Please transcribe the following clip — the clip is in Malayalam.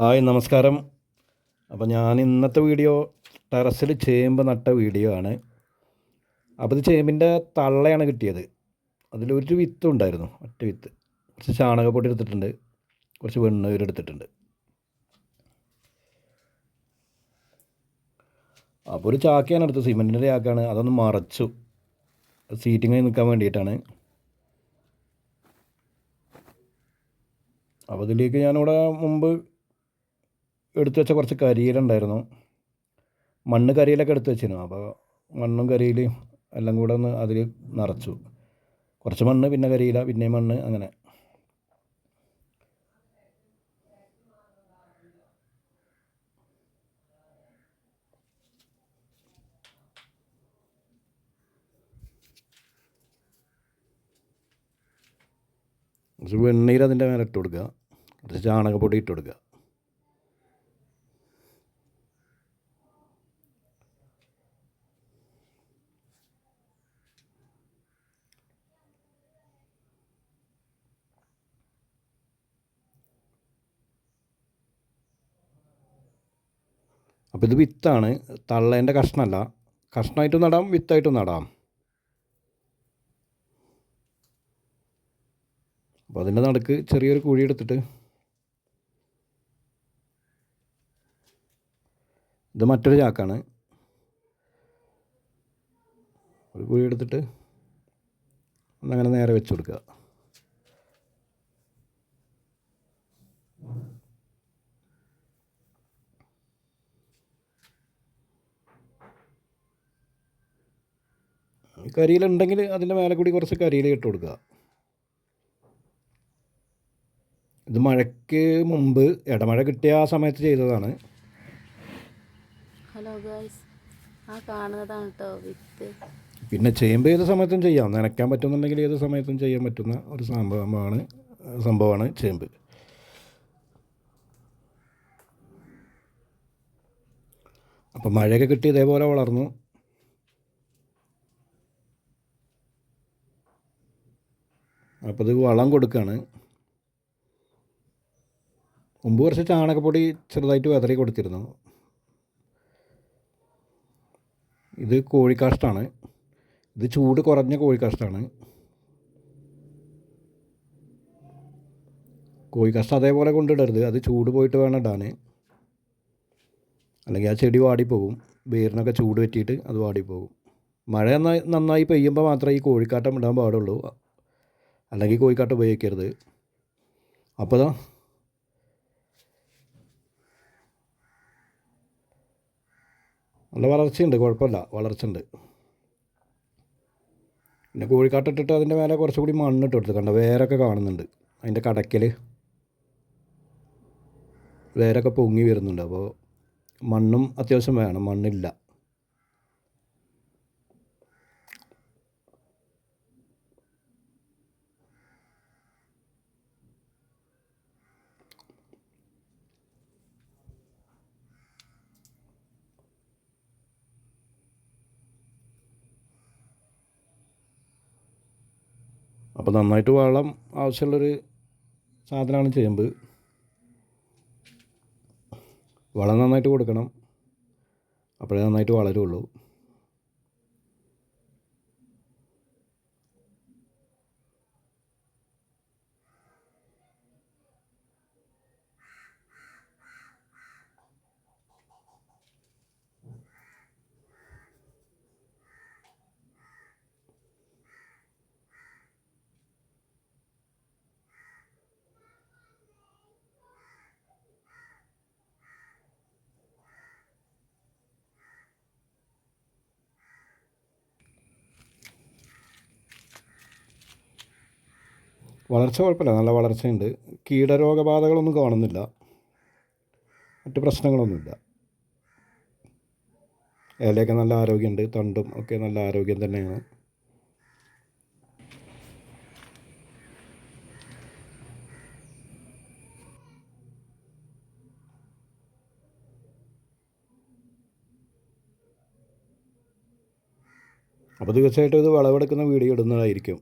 ഹായ് നമസ്കാരം. അപ്പോൾ ഞാൻ ഇന്നത്തെ വീഡിയോ ടെറസിൽ ചേമ്പ് നട്ട വീഡിയോ ആണ്. അപ്പോൾ ഇത് ചേമ്പിൻ്റെ തള്ളയാണ് കിട്ടിയത്. അതിലൊരു വിത്തും ഉണ്ടായിരുന്നു, ഒറ്റ വിത്ത്. കുറച്ച് ചാണകപ്പൊടി എടുത്തിട്ടുണ്ട്, കുറച്ച് വെണ്ണീര് എടുത്തിട്ടുണ്ട്. അപ്പോൾ ഒരു ചാക്കയാണ് എടുത്തത്, സിമെൻറ്റിൻ്റെ ചാക്കാണ്. അതൊന്ന് മറച്ചു, സീറ്റിങ്ങിൽ നിൽക്കാൻ വേണ്ടിയിട്ടാണ്. അപ്പോൾ ഇതിലേക്ക് ഞാനിവിടെ മുമ്പ് എടുത്തു വെച്ച കുറച്ച് കരിയിലുണ്ടായിരുന്നു, മണ്ണ് കരിയിലൊക്കെ എടുത്ത് വെച്ചിരുന്നു. അപ്പോൾ മണ്ണും കരിയിലും എല്ലാം കൂടെ ഒന്ന് അതിൽ നിറച്ചു. കുറച്ച് മണ്ണ്, പിന്നെ കരിയില, പിന്നെയും മണ്ണ്, അങ്ങനെ. കുറച്ച് വെണ്ണീര് അതിൻ്റെ മേലെ ഇട്ട് കൊടുക്കുക, കുറച്ച് ചാണകപ്പൊടി ഇട്ട് കൊടുക്കുക. അപ്പോൾ ഇത് വിത്താണ്, തള്ളേൻ്റെ കഷ്ണമല്ല. കഷ്ണമായിട്ടും നടാം, വിത്തായിട്ടും നടാം. അപ്പോൾ അതിൻ്റെ നടുക്ക് ചെറിയൊരു കുഴി എടുത്തിട്ട്, ഇത് മറ്റൊരു ചാക്കാണ്, ഒരു കുഴി എടുത്തിട്ട് ഒന്നങ്ങനെ നേരെ വെച്ച് കൊടുക്കുക. കരിയിലുണ്ടെങ്കിൽ അതിൻ്റെ മേലെ കൂടി കുറച്ച് കരിയില ഇട്ട് കൊടുക്കുക. ഇത് മഴയ്ക്ക് മുമ്പ് ഇടമഴ കിട്ടിയ ആ സമയത്ത് ചെയ്തതാണ്. ഹലോ ഗൈസ്, ആ കാണുന്നതാണ് കേട്ടോ വിത്ത്. പിന്നെ ചേമ്പ് ഏത് സമയത്തും ചെയ്യാം, നനയ്ക്കാൻ പറ്റുന്നുണ്ടെങ്കിൽ ഏത് സമയത്തും ചെയ്യാൻ പറ്റുന്ന ഒരു സംഭവമാണ് ചേമ്പ്. അപ്പോൾ മഴയൊക്കെ കിട്ടി ഇതേപോലെ വളർന്നു. അപ്പോൾ ഇത് വളം കൊടുക്കുകയാണ്. മുമ്പ് കുറച്ച് ചാണകപ്പൊടി ചെറുതായിട്ട് വിതറി കൊടുത്തിരുന്നു. ഇത് കോഴിക്കാഷ്ടമാണ്, ഇത് ചൂട് കുറഞ്ഞ കോഴിക്കാഷ്ടമാണ്. കോഴിക്കാഷ്ടം അതേപോലെ കൊണ്ടിടരുത്, അത് ചൂട് പോയിട്ട് വേണം ഇടാൻ, അല്ലെങ്കിൽ ആ ചെടി വാടിപ്പോകും. വേരിനൊക്കെ ചൂട് പറ്റിയിട്ട് അത് വാടിപ്പോകും. മഴ നന്നായി പെയ്യുമ്പോൾ മാത്രമേ ഈ കോഴിക്കാട്ടം ഇടാൻ പാടുള്ളൂ, അല്ലെങ്കിൽ കോഴിക്കാട്ടം ഉപയോഗിക്കരുത്. അപ്പോൾ നല്ല വളർച്ചയുണ്ട്, കുഴപ്പമില്ല, വളർച്ചയുണ്ട്. പിന്നെ കോഴിക്കാട്ടിട്ടിട്ട് അതിൻ്റെ മേലെ കുറച്ചുകൂടി മണ്ണിട്ട് കൊടുത്ത്, കണ്ട വേരൊക്കെ കാണുന്നുണ്ട്. അതിൻ്റെ കടയ്ക്കൽ വേരൊക്കെ പൊങ്ങി വരുന്നുണ്ട്. അപ്പോൾ മണ്ണും അത്യാവശ്യം വേണം, മണ്ണില്ല. അപ്പോൾ നന്നായിട്ട് വളം ആവശ്യമുള്ളൊരു സാധനമാണ് ചേമ്പ്. വളം നന്നായിട്ട് കൊടുക്കണം, അപ്പോഴേ നന്നായിട്ട് വളരുള്ളൂ. വളർച്ച കുഴപ്പമില്ല, നല്ല വളർച്ചയുണ്ട്. കീടരോഗബാധകളൊന്നും കാണുന്നില്ല, മറ്റ് പ്രശ്നങ്ങളൊന്നുമില്ല. ഇലയൊക്കെ നല്ല ആരോഗ്യമുണ്ട്, തണ്ടും ഒക്കെ നല്ല ആരോഗ്യം തന്നെയാണ്. അപ്പോൾ തീർച്ചയായിട്ടും ഇത് വിളവെടുക്കുന്ന വീഡിയോ ഇടുന്നതായിരിക്കും.